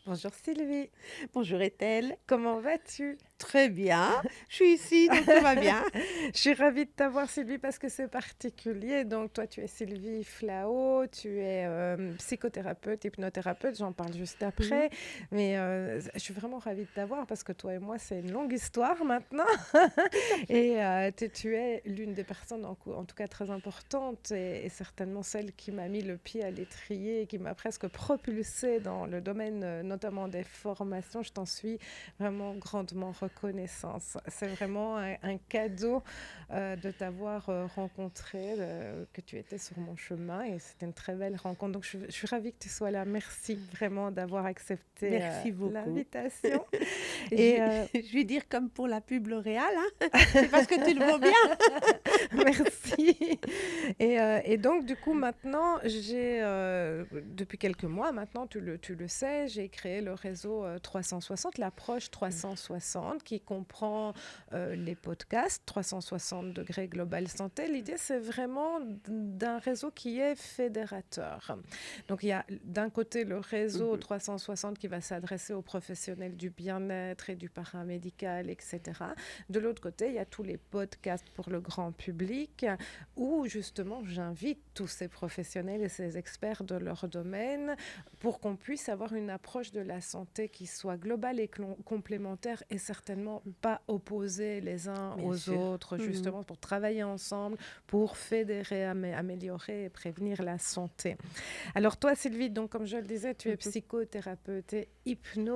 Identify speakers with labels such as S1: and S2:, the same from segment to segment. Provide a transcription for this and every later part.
S1: Bonjour Sylvie,
S2: Bonjour Ethel.
S1: comment vas-tu?
S2: Très bien, je suis ici, donc tout va bien.
S1: Je suis ravie de t'avoir Sylvie parce que c'est particulier. Donc toi tu es Sylvie Flao, tu es psychothérapeute, hypnothérapeute, j'en parle juste
S2: Mhm.
S1: après. Mais je suis vraiment ravie de t'avoir parce que toi et moi c'est une longue histoire maintenant.
S2: Tout à fait.
S1: Et tu es l'une des personnes en tout cas très importantes et certainement celle qui m'a mis le pied à l'étrier et qui m'a presque propulsée dans le domaine notamment des formations. Je t'en suis vraiment grandement reconnaissance. C'est vraiment un cadeau de t'avoir rencontré, que tu étais sur mon chemin et c'était une très belle rencontre. Donc je suis ravie que tu sois là. Merci vraiment d'avoir accepté
S2: Merci beaucoup.
S1: l'invitation.
S2: Je,
S1: Et
S2: je vais dire comme pour la pub L'Oréal, hein. C'est parce que tu le vaux bien.
S1: merci. Et donc, du coup, maintenant, depuis quelques mois, maintenant, tu le sais, j'ai créé le réseau 360, l'approche 360, qui comprend les podcasts 360 degrés Global Santé. L'idée, c'est vraiment d'un réseau qui est fédérateur. Donc, il y a d'un côté le réseau
S2: Mhm.
S1: 360 qui va s'adresser aux professionnels du bien-être et du paramédical, etc. De l'autre côté, il y a tous les podcasts pour le grand public où justement j'invite tous ces professionnels et ces experts de leur domaine pour qu'on puisse avoir une approche de la santé qui soit globale et complémentaire et certainement pas opposée les uns
S2: Bien
S1: aux
S2: sûr.
S1: autres,
S2: Mhm.
S1: justement pour travailler ensemble, pour fédérer, améliorer et prévenir la santé. Alors toi, Sylvie, donc comme je le disais, tu es
S2: Mhm.
S1: psychothérapeute et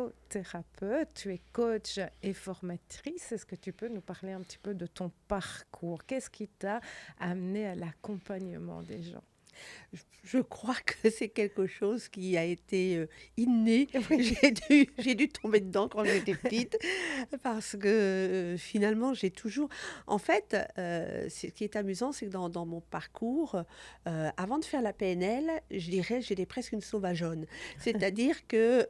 S1: hypnothérapeute, tu es coach et formatrice. Est-ce que tu peux nous parler un petit peu de ton parcours? Qu'est-ce qui t'a amené à l'accompagnement des gens?
S2: Je crois que c'est quelque chose qui a été inné.
S1: Oui.
S2: J'ai dû tomber dedans quand j'étais petite parce que finalement, j'ai toujours... En fait, ce qui est amusant, c'est que dans mon parcours, avant de faire la PNL, je dirais, j'étais presque une sauvageonne. C'est-à-dire que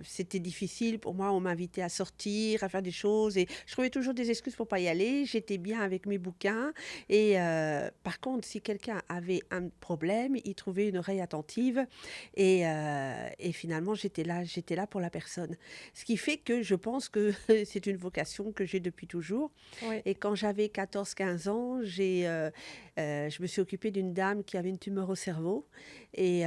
S2: c'était difficile pour moi, on m'invitait à sortir, à faire des choses et je trouvais toujours des excuses pour pas y aller. J'étais bien avec mes bouquins et par contre, si quelqu'un avait un problème, il trouvait une oreille attentive et finalement, j'étais là pour la personne. Ce qui fait que je pense que c'est une vocation que j'ai depuis toujours.
S1: Oui.
S2: Et quand j'avais 14 15 ans, je me suis occupée d'une dame qui avait une tumeur au cerveau et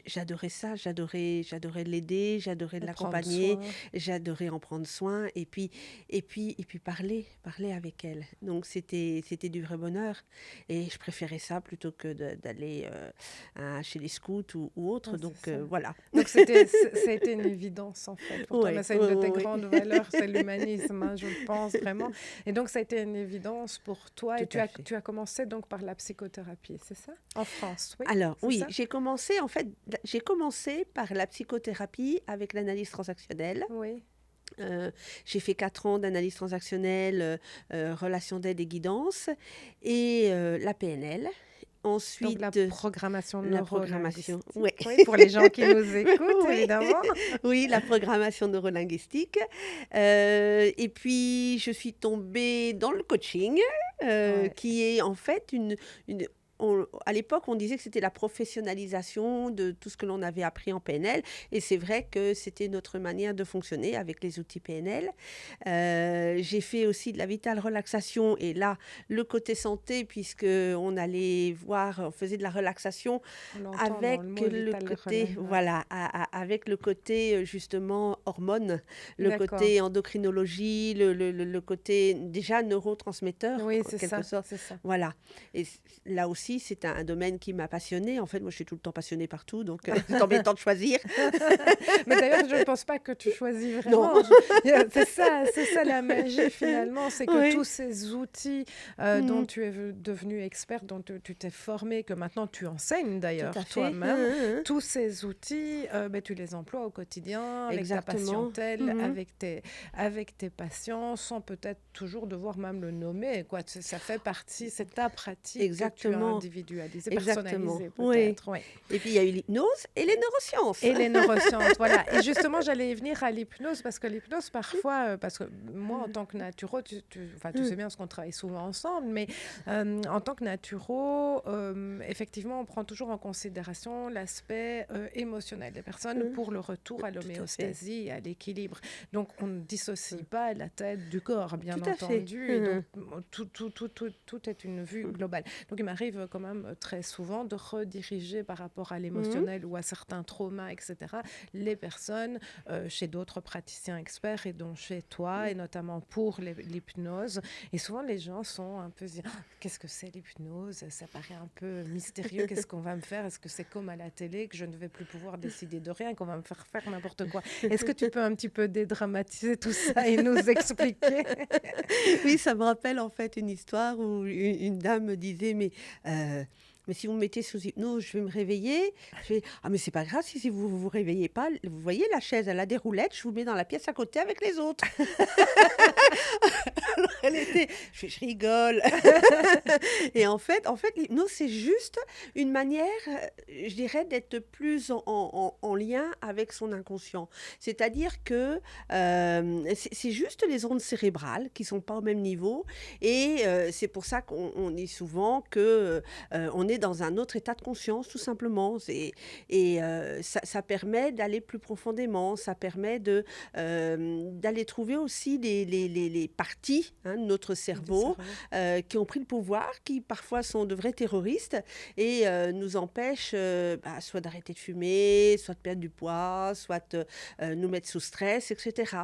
S2: j'adorais ça, j'adorais l'aider, j'adorais
S1: Et prendre
S2: l'accompagner,
S1: soin.
S2: j'adorais en prendre soin et puis parler avec elle. Donc c'était du vrai bonheur et je préférais ça plutôt que d'aller chez les scouts ou
S1: Ah,
S2: autre.
S1: c'est
S2: Donc
S1: ça.
S2: voilà.
S1: Donc ça a été une évidence en fait pour toi, mais
S2: Ouais,
S1: c'est une
S2: ouais,
S1: de tes
S2: ouais,
S1: grandes
S2: ouais.
S1: valeurs, c'est l'humanisme, hein, je le pense vraiment. Et donc ça a été une évidence pour toi et
S2: Tout à fait.
S1: tu as commencé donc par la psychothérapie, c'est ça? En France, oui,
S2: Alors
S1: c'est
S2: oui,
S1: ça?
S2: j'ai commencé par la psychothérapie avec l'analyse transactionnelle.
S1: Oui.
S2: Euh, j'ai fait 4 ans d'analyse transactionnelle, relations d'aide et guidance, et la PNL.
S1: Donc la
S2: Ensuite,
S1: programmation
S2: la programmation.
S1: neurolinguistique,
S2: Ouais.
S1: oui, pour les gens qui nous écoutent,
S2: Oui,
S1: évidemment.
S2: oui, la programmation neurolinguistique. Et puis, je suis tombée dans le coaching,
S1: Ouais.
S2: qui est en fait une à l'époque, on disait que c'était la professionnalisation de tout ce que l'on avait appris en PNL. Et c'est vrai que c'était notre manière de fonctionner avec les outils PNL. J'ai fait aussi de la vitale relaxation. Et là, le côté santé, puisque on faisait de la relaxation
S1: On l'entend dans
S2: avec
S1: le mot
S2: le
S1: vital relais.
S2: côté,
S1: Ouais.
S2: voilà, avec le côté justement hormones, le
S1: D'accord.
S2: côté endocrinologie, le côté déjà neurotransmetteur,
S1: Oui,
S2: en
S1: c'est
S2: quelque
S1: ça,
S2: sorte.
S1: c'est ça.
S2: Voilà. Et là aussi, c'est un domaine qui m'a passionnée. En fait, moi, je suis tout le temps passionnée partout, donc c'est embêtant de choisir.
S1: Mais d'ailleurs, je ne pense pas que tu choisis
S2: Non.
S1: vraiment. C'est ça la magie finalement, c'est que tous
S2: Oui.
S1: ces outils dont
S2: Mhm.
S1: tu es devenue experte, dont tu t'es formée, que maintenant tu enseignes
S2: Tout à
S1: d'ailleurs
S2: fait.
S1: toi-même, tous ces outils, ben, tu les emploies au quotidien avec ta
S2: Exactement.
S1: patientèle,
S2: Mhm.
S1: avec tes patients, sans peut-être toujours devoir même le nommer. Quoi. Ça fait partie, c'est ta pratique que tu
S2: Exactement.
S1: individualisé,
S2: exactement.
S1: personnalisé
S2: Oui.
S1: peut-être. Oui.
S2: Et puis, il y a eu l'hypnose et les neurosciences.
S1: Et les neurosciences, voilà. Et justement, j'allais y venir à l'hypnose, parce que l'hypnose, parfois, parce que moi, en tant que naturo, enfin, tu sais bien, parce qu'on travaille souvent ensemble, mais en tant que naturo, effectivement, on prend toujours en considération l'aspect émotionnel des personnes pour le retour à
S2: Tout à fait.
S1: l'homéostasie et à l'équilibre. Donc, on ne dissocie pas la tête du corps, bien
S2: Tout à fait.
S1: entendu. Et donc, tout est une vue globale. Donc, il m'arrive quand même très souvent de rediriger par rapport à l'émotionnel ou à certains traumas, etc., les personnes chez d'autres praticiens experts et dont chez toi, et notamment pour l'hypnose. Et souvent, les gens sont un peu... Ah, qu'est-ce que c'est l'hypnose? Ça paraît un peu mystérieux. Qu'est-ce qu'on va me faire? Est-ce que c'est comme à la télé, que je ne vais plus pouvoir décider de rien, qu'on va me faire faire n'importe quoi? Est-ce que tu peux un petit peu dédramatiser tout ça et nous expliquer?
S2: Oui, ça me rappelle en fait une histoire où une dame me disait, mais si vous me mettez sous hypnose, je vais me réveiller. Je fais, ah mais c'est pas grave si vous vous réveillez pas. Vous voyez, la chaise, elle a des roulettes, je vous mets dans la pièce à côté avec les autres. Alors, je rigole. Et en fait, l'hypnose, c'est juste une manière, je dirais, d'être plus en lien avec son inconscient. C'est-à-dire que c'est juste les ondes cérébrales qui sont pas au même niveau. Et c'est pour ça qu'on dit souvent que on est dans un autre état de conscience, tout simplement. Ça permet d'aller plus profondément. Ça permet d'aller trouver aussi les parties de notre cerveau qui ont pris le pouvoir, qui parfois sont de vrais terroristes et nous empêchent soit d'arrêter de fumer, soit de perdre du poids, soit nous mettre sous stress, etc.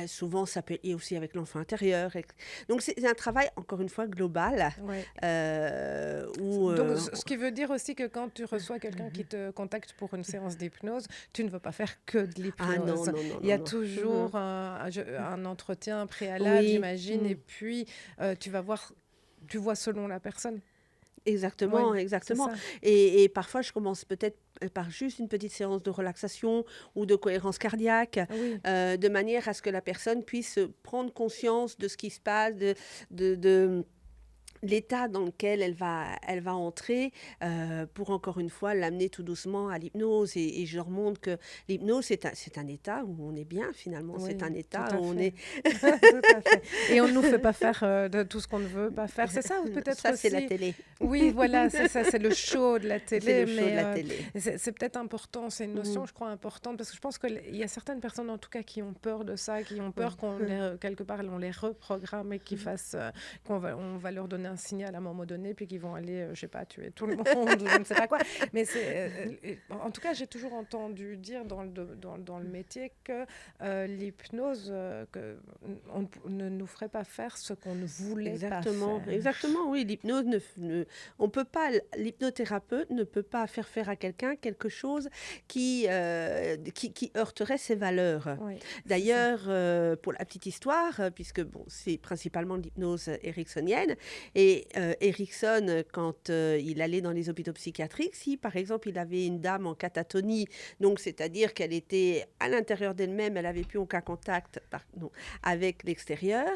S2: Souvent, ça peut être aussi avec l'enfant intérieur. Donc, c'est un travail, encore une fois, global.
S1: Ouais.
S2: Donc,
S1: ce qui veut dire aussi que quand tu reçois quelqu'un qui te contacte pour une séance d'hypnose, tu ne veux pas faire que de l'hypnose.
S2: Ah non, non, non,
S1: Il y a
S2: non.
S1: toujours un entretien préalable,
S2: Oui.
S1: j'imagine, et puis tu vois selon la personne.
S2: Exactement,
S1: Oui,
S2: exactement.
S1: c'est ça.
S2: Et parfois, je commence peut-être par juste une petite séance de relaxation ou de cohérence cardiaque,
S1: Oui.
S2: de manière à ce que la personne puisse prendre conscience de ce qui se passe, de l'état dans lequel elle va entrer pour, encore une fois, l'amener tout doucement à l'hypnose. Et je leur montre que l'hypnose, c'est un état où on est bien, finalement.
S1: Oui,
S2: c'est un état
S1: tout à
S2: où on
S1: fait.
S2: est...
S1: Tout à fait. Et on ne nous fait pas faire de tout ce qu'on ne veut pas faire. C'est ça, ou peut-être
S2: Ça,
S1: aussi...
S2: c'est la télé.
S1: Oui, voilà, c'est ça, c'est le show de la
S2: C'est
S1: télé.
S2: le show de la télé.
S1: C'est peut-être important, c'est une notion, je crois, importante, parce que je pense qu'il y a certaines personnes, en tout cas, qui ont peur de ça, qui ont peur quelque part, on les reprogramme et qu'ils fassent, on va leur donner un signal à un moment donné, puis qu'ils vont aller, je sais pas, tuer tout le monde, ou je ne sais pas quoi. Mais en tout cas, j'ai toujours entendu dire dans le métier que l'hypnose, on ne nous ferait pas faire ce qu'on ne voulait pas faire.
S2: Exactement, oui. L'hypnose, on peut pas, l'hypnothérapeute ne peut pas faire à quelqu'un quelque chose qui heurterait ses valeurs.
S1: Oui,
S2: D'ailleurs, pour la petite histoire, puisque bon, c'est principalement de l'hypnose ericksonienne, et Erickson, quand il allait dans les hôpitaux psychiatriques, si par exemple il avait une dame en catatonie, donc c'est-à-dire qu'elle était à l'intérieur d'elle-même, elle n'avait plus aucun contact avec l'extérieur,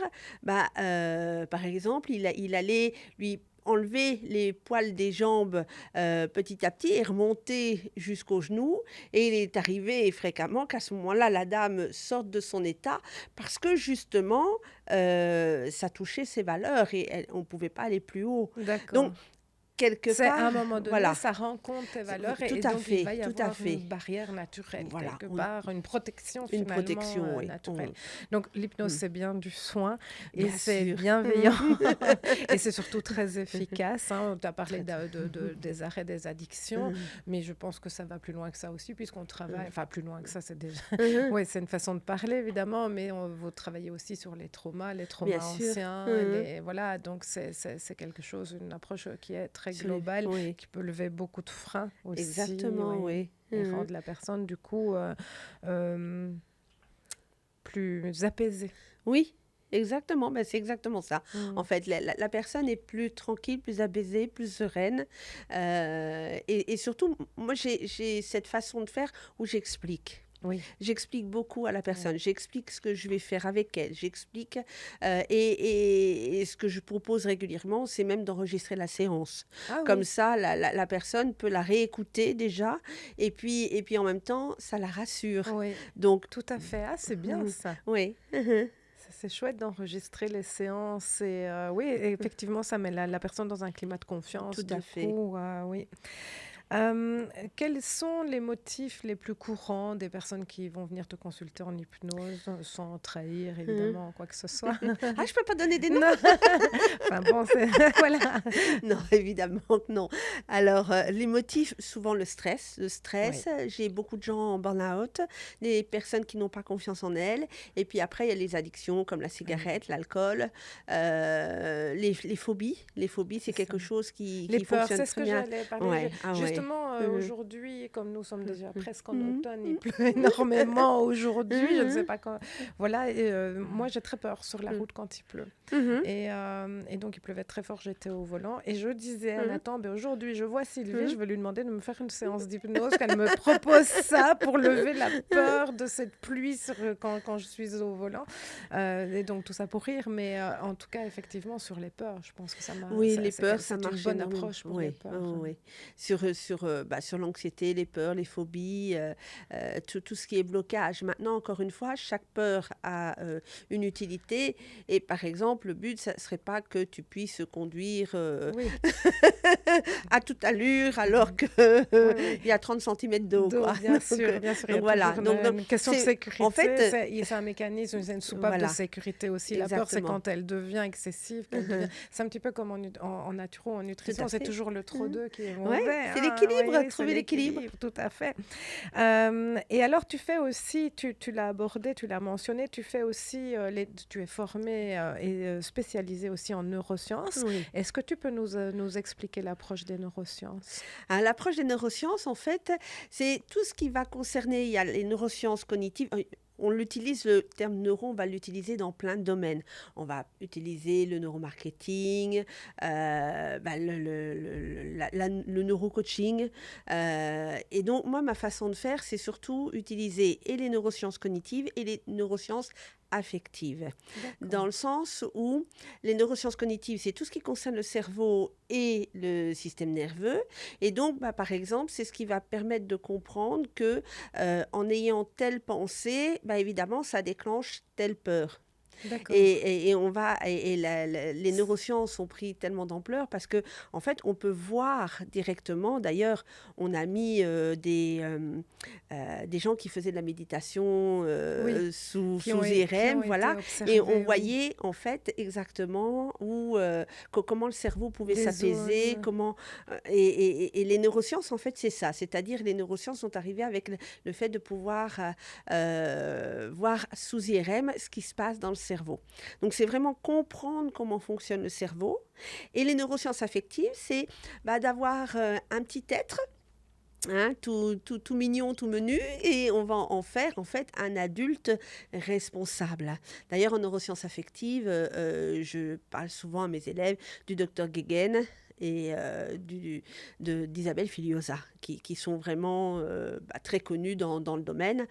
S2: par exemple, il allait lui enlever les poils des jambes petit à petit et remonter jusqu'aux genoux. Et il est arrivé fréquemment qu'à ce moment-là, la dame sorte de son état parce que justement, ça touchait ses valeurs et on ne pouvait pas aller plus haut.
S1: D'accord.
S2: Donc, quelque
S1: c'est
S2: part,
S1: à un moment donné,
S2: voilà.
S1: ça rencontre tes valeurs
S2: Tout
S1: et
S2: à
S1: donc
S2: fait,
S1: il va y
S2: tout à
S1: avoir
S2: fait.
S1: une barrière naturelle,
S2: Voilà,
S1: quelque part, une protection
S2: une
S1: finalement
S2: protection, oui.
S1: naturelle. Donc l'hypnose, c'est bien du soin et
S2: Bien
S1: c'est
S2: sûr.
S1: bienveillant et c'est surtout très efficace. Hein. Tu as parlé des arrêts des addictions, mais je pense que ça va plus loin que ça aussi puisqu'on travaille, enfin plus loin que ça, c'est déjà... Oui, c'est une façon de parler évidemment, mais vous travaillez aussi sur les traumas
S2: Bien sûr.
S1: anciens. Voilà, donc c'est quelque chose, une approche qui est très globale.
S2: Oui.
S1: Qui peut lever beaucoup de freins aussi.
S2: Exactement, oui.
S1: Et rendre la personne, du coup, plus apaisée.
S2: Oui, exactement. C'est exactement ça. En fait, la personne est plus tranquille, plus apaisée, plus sereine. Et surtout, moi, j'ai cette façon de faire où j'explique.
S1: Oui,
S2: J'explique beaucoup à la
S1: oui.
S2: personne. J'explique ce que je vais faire avec elle. J'explique et ce que je propose régulièrement, c'est même d'enregistrer la séance.
S1: Ah
S2: Comme
S1: oui,
S2: ça, la personne peut la réécouter déjà et puis en même temps, ça la rassure.
S1: oui,
S2: Donc,
S1: tout à fait. Ah, c'est bien ça.
S2: oui,
S1: Ça, c'est chouette d'enregistrer les séances et oui, et effectivement, ça met la personne dans un climat de confiance,
S2: tout à
S1: du
S2: fait.
S1: coup, oui. Quels sont les motifs les plus courants des personnes qui vont venir te consulter en hypnose, sans trahir évidemment quoi que ce soit?
S2: Ah, je peux pas donner des noms?
S1: Non, enfin bon, c'est voilà.
S2: Non, évidemment que non. Alors, les motifs, souvent le stress. Le
S1: Oui.
S2: stress, j'ai beaucoup de gens en burn-out, des personnes qui n'ont pas confiance en elles. Et puis après, il y a les addictions comme la
S1: Mmh.
S2: cigarette, l'alcool, les phobies. Les phobies, c'est
S1: C'est ça.
S2: quelque chose qui,
S1: Les
S2: qui
S1: peurs,
S2: fonctionne
S1: c'est ce
S2: très
S1: que
S2: bien.
S1: j'allais parler.
S2: Ouais, ah ouais.
S1: Justement,
S2: Mhm,
S1: aujourd'hui, comme nous sommes déjà
S2: mhm,
S1: presque en
S2: mhm,
S1: automne, il
S2: mhm,
S1: pleut énormément aujourd'hui. Je ne sais
S2: mhm,
S1: pas quand. Voilà, et moi j'ai très peur sur la
S2: mhm,
S1: route quand il pleut.
S2: mhm,
S1: Et donc il pleuvait très fort, j'étais au volant. Et je disais à
S2: mhm,
S1: Nathan, ben, aujourd'hui je vois Sylvie,
S2: mhm.
S1: je vais lui demander de me faire une séance d'hypnose, qu'elle me propose ça pour lever la peur de cette pluie quand je suis au volant. Et donc tout ça pour rire, mais en tout cas, effectivement, sur les peurs, je pense que
S2: Oui, les peurs, ça
S1: c'est une
S2: marche
S1: bonne
S2: énormément.
S1: approche pour les
S2: Oui, oui,
S1: peurs.
S2: oui, oui. Sur l'anxiété, les peurs, les phobies, tout ce qui est blocage. Maintenant, encore une fois, chaque peur a une utilité. Et par exemple, le but, ça ne serait pas que tu puisses conduire
S1: Oui,
S2: à toute allure alors qu'il
S1: oui, oui.
S2: y a 30 centimètres d'eau,
S1: D'eau,
S2: quoi.
S1: bien sûr, il y
S2: Donc
S1: a
S2: voilà.
S1: toujours une question de
S2: C'est, en fait,
S1: sécurité. C'est un mécanisme, c'est une soupape de
S2: voilà,
S1: sécurité aussi. La peur, c'est
S2: exactement.
S1: quand elle devient excessive, qu'elle devient. C'est un petit peu comme en naturo, en
S2: Tout à
S1: nutrition, c'est
S2: fait.
S1: toujours le trop
S2: Mhm.
S1: d'eux qui est
S2: Ouais,
S1: mauvais.
S2: c'est
S1: Hein,
S2: l'équilibre,
S1: oui, c'est
S2: trouver l'équilibre.
S1: l'équilibre, tout à fait. Et alors, tu fais aussi, tu l'as abordé, tu l'as mentionné, tu fais aussi, tu es formé et spécialisé aussi en neurosciences.
S2: Oui.
S1: Est-ce que tu peux nous expliquer l'approche des neurosciences?
S2: L'approche des neurosciences, en fait, c'est tout ce qui va concerner, il y a les neurosciences cognitives. On l'utilise, le terme neuro, on va l'utiliser dans plein de domaines. On va utiliser le neuromarketing, le neurocoaching. Et donc, moi, ma façon de faire, c'est surtout utiliser et les neurosciences cognitives et les neurosciences affectives. Dans
S1: D'accord.
S2: le sens où les neurosciences cognitives, c'est tout ce qui concerne le cerveau et le système nerveux. Et donc, par exemple, c'est ce qui va permettre de comprendre que en ayant telle pensée, évidemment, ça déclenche telle peur.
S1: D'accord.
S2: Et on va les neurosciences ont pris tellement d'ampleur parce que en fait on peut voir directement. D'ailleurs, on a mis des gens qui faisaient de la méditation
S1: Oui,
S2: sous
S1: qui
S2: IRM,
S1: ont été
S2: voilà, et on
S1: observés, oui.
S2: voyait en fait exactement où comment le cerveau pouvait
S1: Des
S2: s'apaiser,
S1: zones.
S2: comment et les neurosciences en fait c'est ça, c'est-à-dire les neurosciences sont arrivées avec le fait de pouvoir voir sous IRM ce qui se passe dans le cerveau. Donc, c'est vraiment comprendre comment fonctionne le cerveau. Et les neurosciences affectives, c'est d'avoir un petit être, hein, tout mignon, tout menu, et on va en faire en fait un adulte responsable. D'ailleurs, en neurosciences affectives, je parle souvent à mes élèves du docteur Guéguen et d'Isabelle Filiosa, qui sont vraiment très connus dans le domaine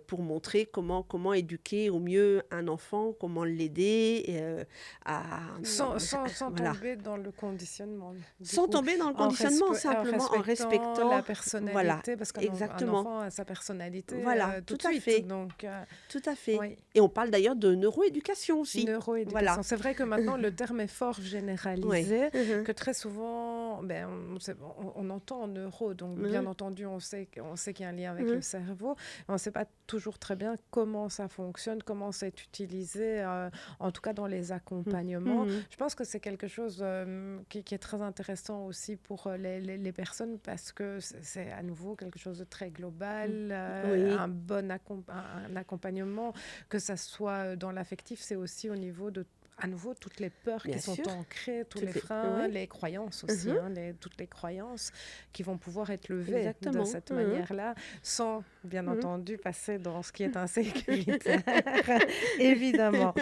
S2: pour montrer comment éduquer au mieux un enfant, comment l'aider à...
S1: Sans
S2: Voilà.
S1: tomber dans le conditionnement, du
S2: Sans
S1: coup,
S2: tomber dans le conditionnement,
S1: en
S2: simplement en
S1: respectant la
S2: respectant... Voilà,
S1: personnalité, parce un
S2: exactement.
S1: enfant a sa personnalité
S2: Voilà,
S1: tout
S2: tout
S1: de
S2: à
S1: suite.
S2: fait.
S1: Donc,
S2: Tout à fait.
S1: oui.
S2: Et on parle d'ailleurs de neuroéducation aussi.
S1: Neuroéducation.
S2: Voilà.
S1: C'est vrai que maintenant, le terme est fort
S2: Oui.
S1: généralisé, que très souvent, ben, on entend en neuro, donc bien entendu, on sait qu'il y a un lien avec le cerveau, mais on ne sait pas toujours très bien comment ça fonctionne, comment c'est utilisé, en tout cas dans les accompagnements. Je pense que c'est quelque chose qui est très intéressant aussi pour les personnes parce que c'est à nouveau quelque chose de très global,
S2: Oui,
S1: un accompagnement, que ça soit dans l'affectif, c'est aussi au niveau de à nouveau toutes les peurs qui
S2: bien
S1: sont
S2: sûr.
S1: ancrées, tous les
S2: Toutes les...
S1: freins,
S2: Oui,
S1: les croyances aussi, hein, toutes les croyances qui vont pouvoir être levées de
S2: exactement.
S1: cette manière-là, sans bien entendu passer dans ce qui est insécuritaire, évidemment.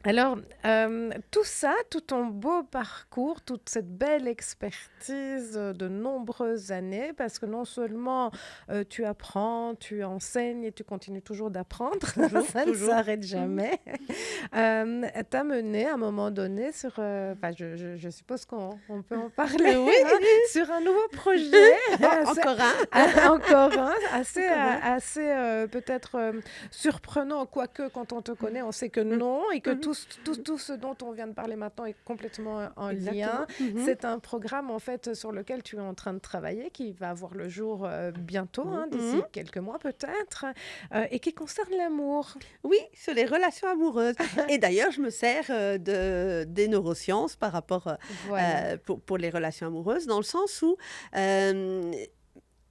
S1: Alors, tout ça, tout ton beau parcours, toute cette belle expertise de nombreuses années, parce que non seulement tu apprends, tu enseignes et tu continues toujours d'apprendre,
S2: Toujours,
S1: ça ne
S2: toujours.
S1: s'arrête
S2: Mhm.
S1: jamais, t'a mené à un moment donné sur, enfin, je suppose qu'on peut en parler,
S2: Oui,
S1: hein, sur un nouveau projet, assez-
S2: encore un.
S1: encore un, assez,
S2: Encore un.
S1: assez peut-être surprenant, quoique quand on te connaît, on sait que
S2: Mhm.
S1: non, et que
S2: Mhm.
S1: tout ce dont on vient de parler maintenant est complètement en lien.
S2: Exactement. Mhm.
S1: C'est un programme en fait sur lequel tu es en train de travailler, qui va voir le jour bientôt,
S2: Mhm.
S1: hein,
S2: Mhm.
S1: d'ici quelques mois peut-être, et qui concerne l'amour.
S2: Oui, sur les relations amoureuses. Et d'ailleurs, je me sers des neurosciences par rapport
S1: Voilà.
S2: pour les relations amoureuses, dans le sens où euh,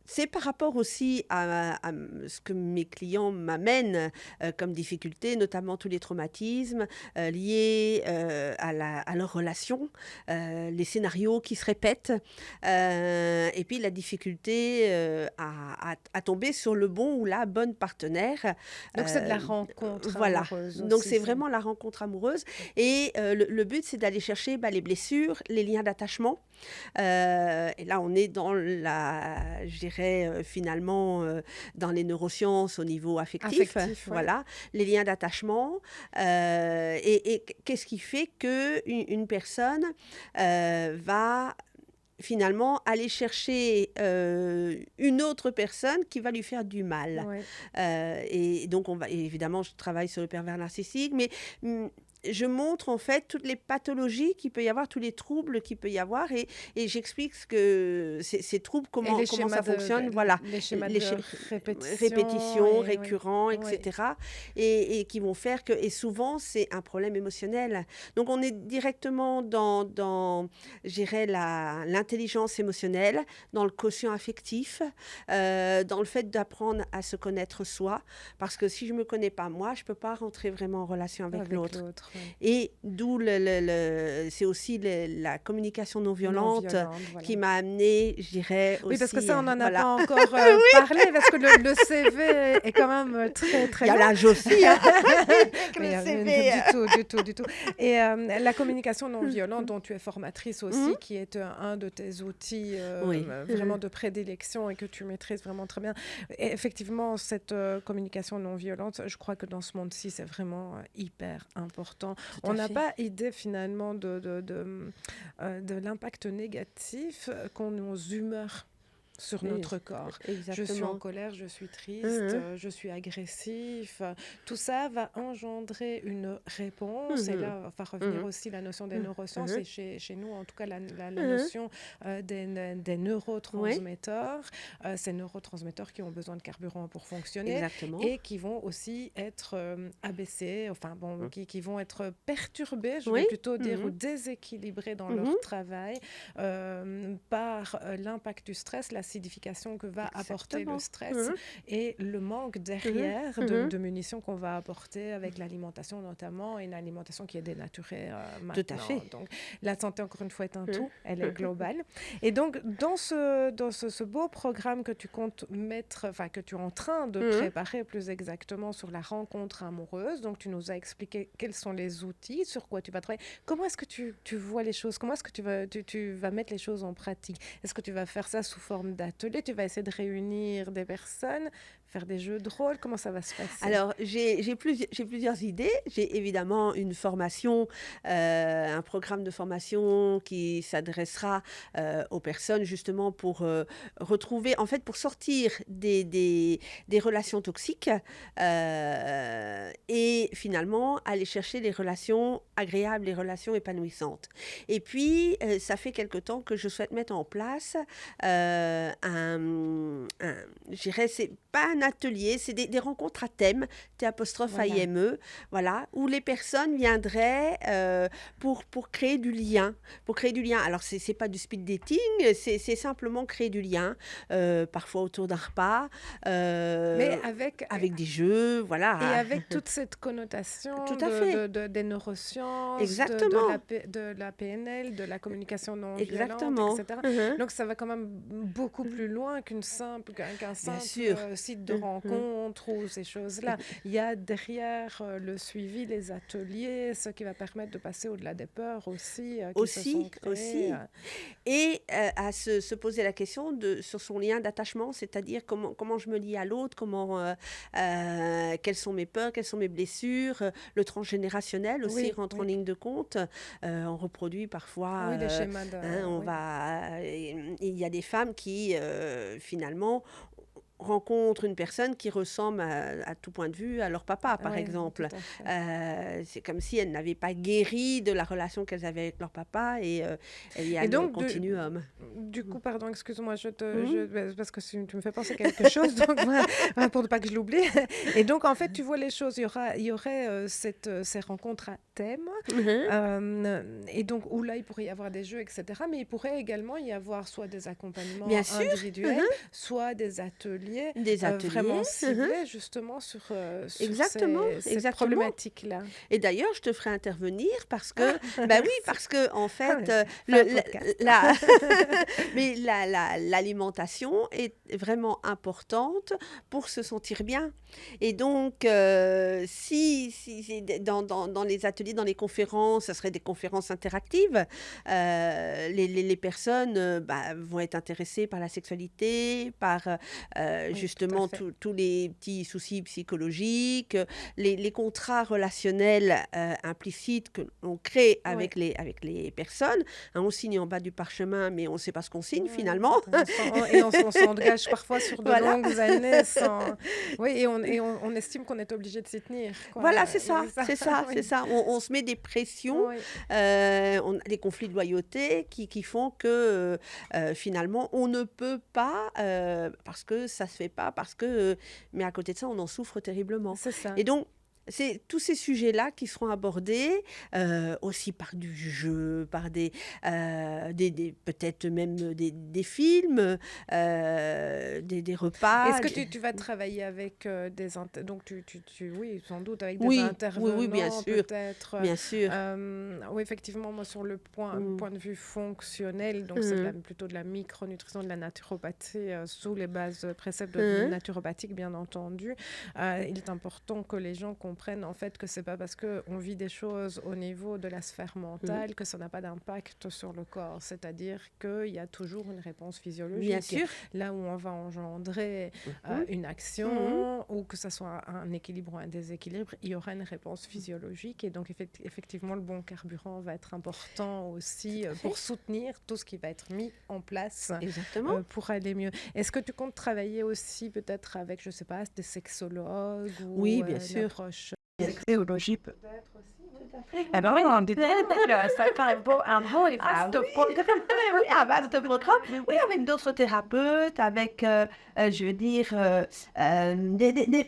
S2: c'est par rapport aussi ce que mes clients m'amènent comme difficulté, notamment tous les traumatismes liés à leur relation, les scénarios qui se répètent, et puis la difficulté à tomber sur le bon ou la bonne partenaire.
S1: Donc c'est de la
S2: Euh,
S1: rencontre
S2: voilà.
S1: amoureuse
S2: Donc
S1: aussi.
S2: c'est vraiment la rencontre amoureuse. Et le but, c'est d'aller chercher les blessures, les liens d'attachement. Et là, on est dans je dirais, finalement, dans les neurosciences au niveau affectif.
S1: Affectif, oui.
S2: Voilà, les liens d'attachement. Et qu'est-ce qui fait qu'une personne va finalement aller chercher une autre personne qui va lui faire du mal.
S1: Ouais.
S2: Et donc, évidemment, je travaille sur le pervers narcissique, mais je montre en fait toutes les pathologies qu'il peut y avoir, tous les troubles qu'il peut y avoir, et j'explique ces troubles,
S1: Et les
S2: comment
S1: schémas
S2: ça fonctionne, voilà,
S1: les schémas
S2: les
S1: de
S2: schémas
S1: répétition,
S2: répétitions,
S1: et oui.
S2: récurrents,
S1: Oui.
S2: etc. Et qui vont faire que, et souvent, c'est un problème émotionnel. Donc, on est directement dans je dirais, l'intelligence émotionnelle, dans le quotient affectif, dans le fait d'apprendre à se connaître soi. Parce que si je ne me connais pas moi, je ne peux pas rentrer vraiment en relation avec l'autre.
S1: Ouais.
S2: Et d'où c'est aussi la communication non
S1: Non
S2: violente
S1: violente, voilà.
S2: qui m'a amenée, je dirais,
S1: Oui, parce que
S2: aussi.
S1: ça, on n'en a
S2: Voilà.
S1: pas encore parlé, parce que le CV est quand même très, très
S2: Il y a
S1: long.
S2: l'âge aussi, hein, avec
S1: Mais,
S2: le CV.
S1: du tout, du tout, du tout. Et la communication non violente, dont tu es formatrice aussi,
S2: Mhm.
S1: qui est un de tes outils
S2: Oui.
S1: vraiment de prédilection et que tu maîtrises vraiment très bien. Et effectivement, cette communication non violente, je crois que dans ce monde-ci, c'est vraiment hyper important.
S2: Tout
S1: On
S2: à
S1: n'a
S2: fait.
S1: pas idée finalement de l'impact négatif qu'ont nos humeurs sur
S2: Oui,
S1: notre corps. Je suis en
S2: exactement.
S1: colère, je suis triste,
S2: Mhm.
S1: je suis agressif. Tout ça va engendrer une réponse. Et
S2: Mhm.
S1: là, va revenir
S2: Mhm.
S1: aussi la notion des
S2: Mhm.
S1: neurosciences. Et chez nous, en tout cas, la
S2: Mhm.
S1: notion des
S2: Oui,
S1: neurotransmetteurs. Ces neurotransmetteurs qui ont besoin de carburant pour fonctionner
S2: exactement.
S1: et qui vont aussi être abaissés, enfin bon,
S2: Mhm.
S1: qui vont être perturbés, je vais
S2: Oui.
S1: plutôt dire, ou
S2: Mhm.
S1: déséquilibrés dans
S2: Mhm.
S1: leur travail par l'impact du stress, l'acidification que va apporter le
S2: Exactement.
S1: stress
S2: Mhm.
S1: et le manque
S2: Mhm.
S1: derrière
S2: Mhm.
S1: de munitions qu'on va apporter avec l'alimentation notamment, et une alimentation qui est dénaturée
S2: Tout à
S1: maintenant.
S2: fait.
S1: Donc la santé, encore une fois, est un
S2: Mhm.
S1: tout, elle est globale. Et donc dans ce beau programme que tu comptes mettre, enfin que tu es en train de
S2: Mhm.
S1: préparer plus exactement sur la rencontre amoureuse, donc tu nous as expliqué quels sont les outils, sur quoi tu vas travailler. Comment est-ce que tu vois les choses? Comment est-ce que tu vas mettre les choses en pratique? Est-ce que tu vas faire ça sous forme d'atelier? Tu vas essayer de réunir des personnes, faire des jeux de rôle? Comment ça va se passer?
S2: Alors, j'ai plusieurs idées. J'ai évidemment une formation, un programme de formation qui s'adressera aux personnes justement pour retrouver, en fait, pour sortir des relations toxiques et finalement aller chercher les relations agréables, les relations épanouissantes. Et puis, ça fait quelque temps que je souhaite mettre en place je dirais, c'est pas un atelier, c'est des rencontres à thème,
S1: Voilà.
S2: T'-A-I-M-E, voilà, où les personnes viendraient pour créer du lien. Pour créer du lien. Alors, c'est pas du speed dating, c'est simplement créer du lien, parfois autour d'un repas,
S1: Mais
S2: avec des jeux,
S1: et
S2: voilà.
S1: avec toute cette connotation
S2: Tout à fait.
S1: des neurosciences,
S2: Exactement.
S1: de la PNL, de la communication non violente,
S2: Exactement.
S1: etc.
S2: Mhm.
S1: Donc ça va quand même beaucoup plus loin qu'un simple
S2: sûr.
S1: site de rencontre ou ces choses-là. Il y a derrière le suivi, les ateliers, ce qui va permettre de passer au-delà des peurs aussi qui se sont créées.
S2: Et à se poser la question sur son lien d'attachement, c'est-à-dire comment je me lie à l'autre, quelles sont mes peurs, quelles sont mes blessures. Le transgénérationnel aussi rentre en ligne de compte. On reproduit parfois,
S1: les schémas
S2: il y a des femmes qui finalement rencontrent une personne qui ressemble à tout point de vue à leur papa, par exemple. C'est comme si elles n'avaient pas guéri de la relation qu'elles avaient avec leur papa et il y a le continuum.
S1: Du coup, pardon, excuse-moi, parce que tu me fais penser à quelque chose, donc, pour ne pas que je l'oublie. Et donc, en fait, tu vois les choses, il y aurait ces rencontres à thème, et donc où là, il pourrait y avoir des jeux, etc. Mais il pourrait également y avoir soit des accompagnements individuels, soit des ateliers vraiment ciblés justement sur cette problématique-là.
S2: Et d'ailleurs, je te ferai intervenir parce que, parce que en fait, mais l'alimentation est vraiment importante pour se sentir bien. Et donc, si dans les ateliers, dans les conférences, ça serait des conférences interactives, les personnes vont être intéressées par la sexualité, par justement tous les petits soucis psychologiques, les contrats relationnels implicites que l'on crée avec les personnes. On signe en bas du parchemin, mais on ne sait pas ce qu'on signe finalement.
S1: Et on s'engage parfois sur de longues années. Et on estime qu'on est obligé de s'y tenir.
S2: Voilà, c'est ça. On se met des pressions, on a des conflits de loyauté qui font que finalement, on ne peut pas, parce que ça ne se fait pas, mais à côté de ça, on en souffre terriblement.
S1: C'est ça.
S2: Et donc, c'est tous ces sujets-là qui seront abordés aussi par du jeu, par peut-être même des films, des repas.
S1: Est-ce que tu vas travailler avec donc oui, sans doute avec des intervenants,
S2: oui, bien sûr,
S1: peut-être.
S2: Bien sûr.
S1: Oui, effectivement, moi sur le point de vue fonctionnel, donc c'est plutôt de la micronutrition, de la naturopathie sous les bases préceptes naturopathiques, bien entendu. Il est important que les gens comprennent en fait que c'est pas parce qu'on vit des choses au niveau de la sphère mentale que ça n'a pas d'impact sur le corps. C'est-à-dire qu'il y a toujours une réponse physiologique.
S2: Bien sûr.
S1: Là où on va engendrer une action ou que ce soit un équilibre ou un déséquilibre, il y aura une réponse physiologique. Et donc effectivement, le bon carburant va être important aussi pour soutenir tout ce qui va être mis en place pour aller mieux. Est-ce que tu comptes travailler aussi peut-être avec, je sais pas, des sexologues ou
S2: bien sûr.
S1: approche
S3: théologie peut-être aussi. Eh ben oui, on dit ça paraît beau, un bon et vaste programme. Oui, avec d'autres thérapeutes, avec, je veux dire,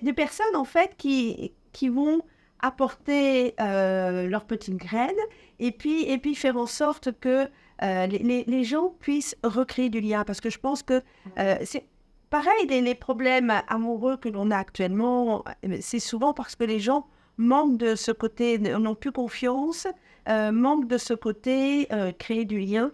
S3: des personnes en fait qui vont apporter leurs petites graines et puis faire en sorte que les gens puissent recréer du lien. Parce que je pense que c'est pareil, les problèmes amoureux que l'on a actuellement, c'est souvent parce que les gens manquent de ce côté, n'ont plus confiance, manquent de ce côté créer du lien.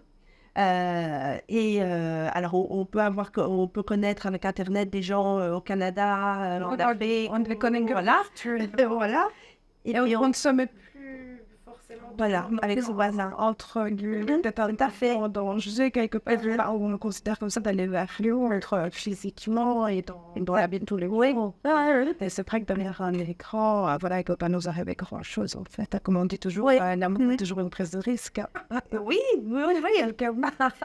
S3: Alors, on peut connaître avec Internet des gens au Canada, en Afrique, on les connaît, voilà. Et puis on ne se met plus forcément avec son voisin. Entre tout à fait en danger, quelque part, on le considère comme ça d'aller vers l'autre physiquement et dans la vie de tous les jours. Et c'est vrai que derrière un écran, il ne peut pas nous arriver grand-chose, en fait. Comme on dit toujours, l'amour est toujours une prise de risque. Oui,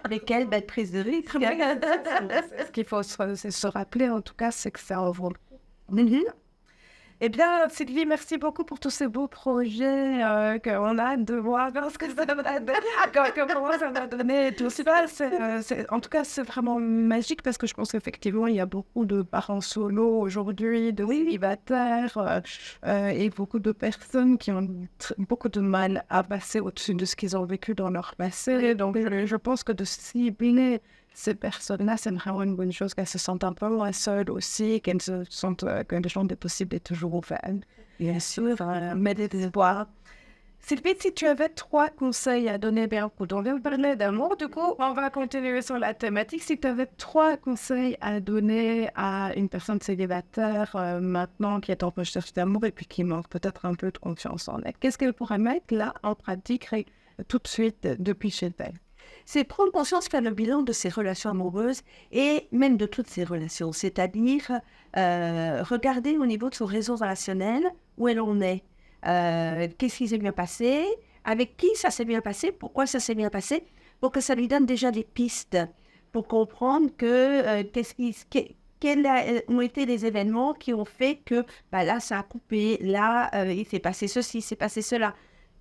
S3: avec quelle belle prise de risque. Ce qu'il faut se rappeler, en tout cas, c'est que ça en vaut. Eh bien, Sylvie, merci beaucoup pour tous ces beaux projets qu'on a de voir ce que ça va donner, comment ça va donner tout ça. En tout cas, c'est vraiment magique parce que je pense qu'effectivement, il y a beaucoup de parents solo aujourd'hui, de célibataires et beaucoup de personnes qui ont beaucoup de mal à passer au-dessus de ce qu'ils ont vécu dans leur passé. Donc, je pense que de cibler ces personnes-là, c'est vraiment une bonne chose, qu'elles se sentent un peu moins seules aussi, qu'elles se sentent que le champ des possibles est toujours ouvert. Bien sûr, mais des espoirs.
S1: Sylvie, si tu avais 3 conseils à donner, bien écoute, on vient de parler d'amour, du coup, on va continuer sur la thématique. Si tu avais 3 conseils à donner à une personne célibataire maintenant qui est en recherche d'amour et puis qui manque peut-être un peu de confiance en elle, qu'est-ce qu'elle pourrait mettre là en pratique tout de suite depuis chez elle?
S2: C'est prendre conscience, faire le bilan de ses relations amoureuses et même de toutes ses relations. C'est-à-dire regarder au niveau de son réseau relationnel où elle en est. Qu'est-ce qui s'est bien passé, avec qui ça s'est bien passé, pourquoi ça s'est bien passé, pour que ça lui donne déjà des pistes pour comprendre quels ont été les événements qui ont fait que là, ça a coupé, là, il s'est passé ceci, il s'est passé cela.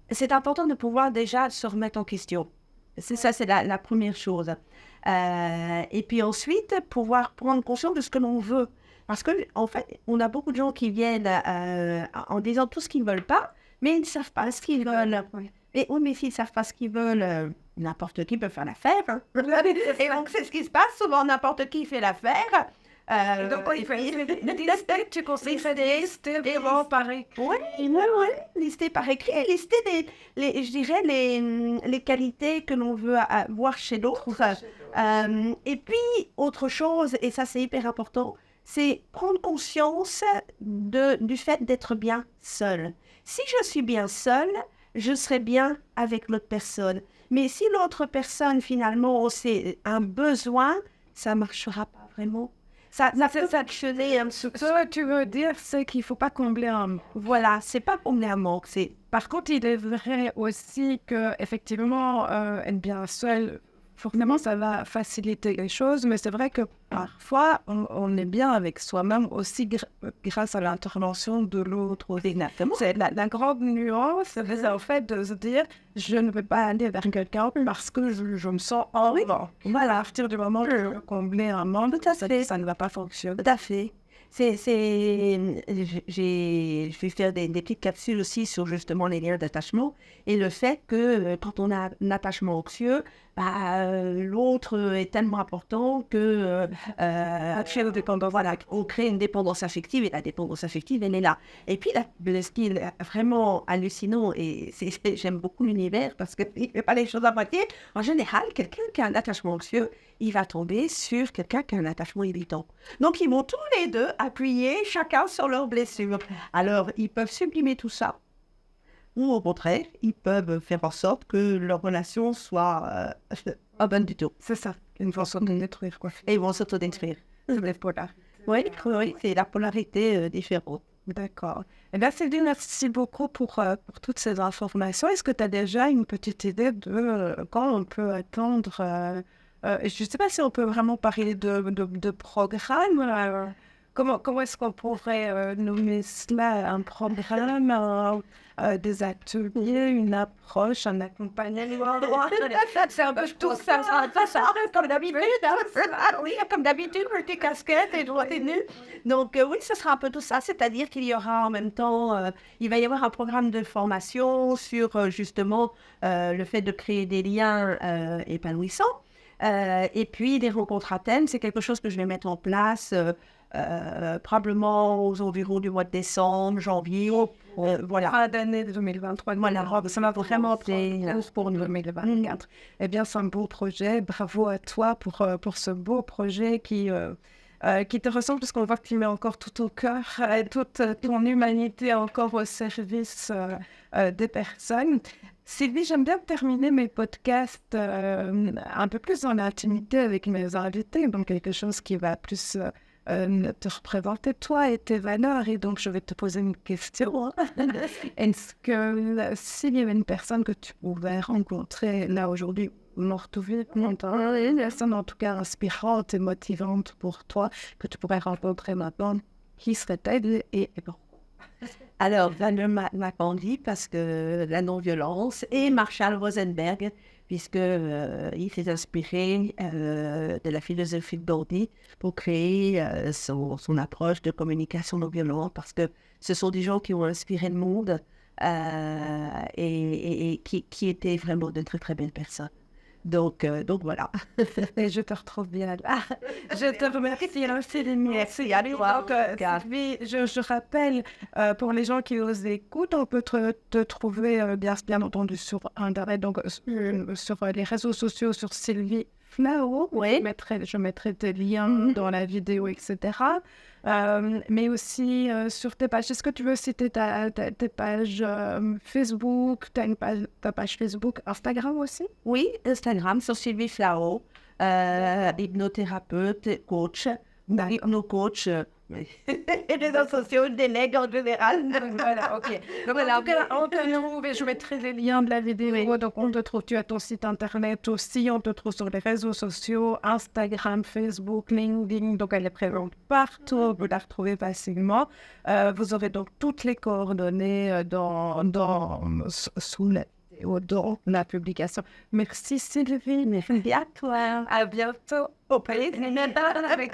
S2: C'est important de pouvoir déjà se remettre en question. C'est la première chose. Et puis ensuite, pouvoir prendre conscience de ce que l'on veut. Parce qu'en fait, on a beaucoup de gens qui viennent en disant tout ce qu'ils ne veulent pas, mais ils ne savent pas ce qu'ils veulent. Et oui, mais s'ils ne savent pas ce qu'ils veulent, n'importe qui peut faire l'affaire. Hein. Et donc, c'est ce qui se passe. Souvent, n'importe qui fait l'affaire.
S1: Donc, tu conseillerais de lister vraiment par écrit.
S2: Oui, lister par écrit, lister je dirais les qualités que l'on veut voir chez l'autre. Et puis, autre chose, et ça c'est hyper important, c'est prendre conscience du fait d'être bien seul. Si je suis bien seule, je serai bien avec l'autre personne. Mais si l'autre personne, finalement, c'est un besoin, ça ne marchera pas vraiment. Ça peut fonctionner un petit peu.
S1: Ce que tu veux dire, c'est qu'il ne faut pas combler un manque.
S2: Voilà, c'est pas combler un manque.
S1: Par contre, il est vrai aussi qu'effectivement, être bien seul, forcément, ça va faciliter les choses, mais c'est vrai que parfois, on est bien avec soi-même aussi grâce à l'intervention de l'autre.
S2: Exactement.
S1: C'est la grande nuance, c'est en fait de se dire, je ne vais pas aller vers quelqu'un parce que je me sens en vent. Voilà, à partir du moment où je veux combler un manque, ça ne va pas fonctionner.
S2: Tout à fait. Je vais faire des petites capsules aussi sur justement les liens d'attachement et le fait que quand on a un attachement anxieux, l'autre est tellement important que voilà, on crée une dépendance affective et la dépendance affective, elle est là. Et puis, ce qui est vraiment hallucinant, et j'aime beaucoup l'univers parce qu'il ne fait pas les choses à moitié, en général, quelqu'un qui a un attachement anxieux, il va tomber sur quelqu'un qui a un attachement irritant. Donc, ils vont tous les deux appuyer chacun sur leur blessure. Alors, ils peuvent sublimer tout ça. Ou au contraire, ils peuvent faire en sorte que leur relation soit pas bonne du tout.
S1: C'est ça, ils vont s'autodétruire, quoi.
S2: Et ils vont s'autodétruire.
S1: C'est les polars.
S2: Oui, c'est la polarité différente.
S1: D'accord. Eh bien, Sylvie, merci beaucoup pour toutes ces informations. Est-ce que tu as déjà une petite idée de quand on peut attendre je ne sais pas si on peut vraiment parler de programme. Comment est-ce qu'on pourrait nommer cela? Un programme, des ateliers, une approche, un accompagnement?
S2: C'est un peu tout ça, comme d'habitude. Oui, comme d'habitude, des casquettes et droits et nus. Donc oui, ce sera un peu tout ça. C'est-à-dire qu'il y aura en même temps, il va y avoir un programme de formation sur justement le fait de créer des liens épanouissants. Et puis, les rencontres à thème, c'est quelque chose que je vais mettre en place probablement aux environs du mois de décembre, janvier. Voilà.
S1: Fin d'année 2023.
S2: Voilà,
S1: ça m'a vraiment plu pour 2024. Eh bien, c'est un beau projet. Bravo à toi pour ce beau projet qui te ressemble, parce qu'on voit que tu mets encore tout au cœur, toute ton humanité encore au service des personnes. Sylvie, j'aime bien terminer mes podcasts un peu plus dans l'intimité avec mes invités, donc quelque chose qui va plus te représenter toi et tes valeurs. Et donc, je vais te poser une question. Est-ce que s'il y avait une personne que tu pouvais rencontrer là aujourd'hui, une personne en tout cas inspirante et motivante pour toi, que tu pourrais rencontrer maintenant, qui serait-elle et pourquoi?
S2: Alors, Daniel McCandie, parce que la non-violence, et Marshall Rosenberg, puisque il s'est inspiré de la philosophie de Gandhi pour créer son approche de communication non-violente, parce que ce sont des gens qui ont inspiré le monde et qui étaient vraiment de très très belles personnes.
S3: Donc voilà.
S1: Et je te retrouve bien là. Je te remercie merci. Allez, donc, Sylvie, je rappelle, pour les gens qui nous écoutent, on peut te trouver bien entendu sur Internet, donc sur les réseaux sociaux, sur Sylvie Flao.
S3: Oui.
S1: Je mettrai tes liens dans la vidéo, etc. Mais aussi sur tes pages. Est-ce que tu veux citer tes pages Facebook, ta page Facebook, Instagram aussi?
S3: Oui, Instagram sur Sylvie Flao, hypnothérapeute, coach, hypno-coach. Et les réseaux sociaux, je délègue en général.
S1: Voilà, ok. Donc, voilà, on te trouve, et je mettrai les liens de la vidéo. Donc, on te trouve, tu as ton site internet aussi, on te trouve sur les réseaux sociaux, Instagram, Facebook, LinkedIn. Donc, elle est présente partout, vous la retrouvez facilement. Vous aurez donc toutes les coordonnées sous la vidéo, dans la publication. Merci Sylvie.
S3: Merci à toi.
S1: À bientôt. Au pays avec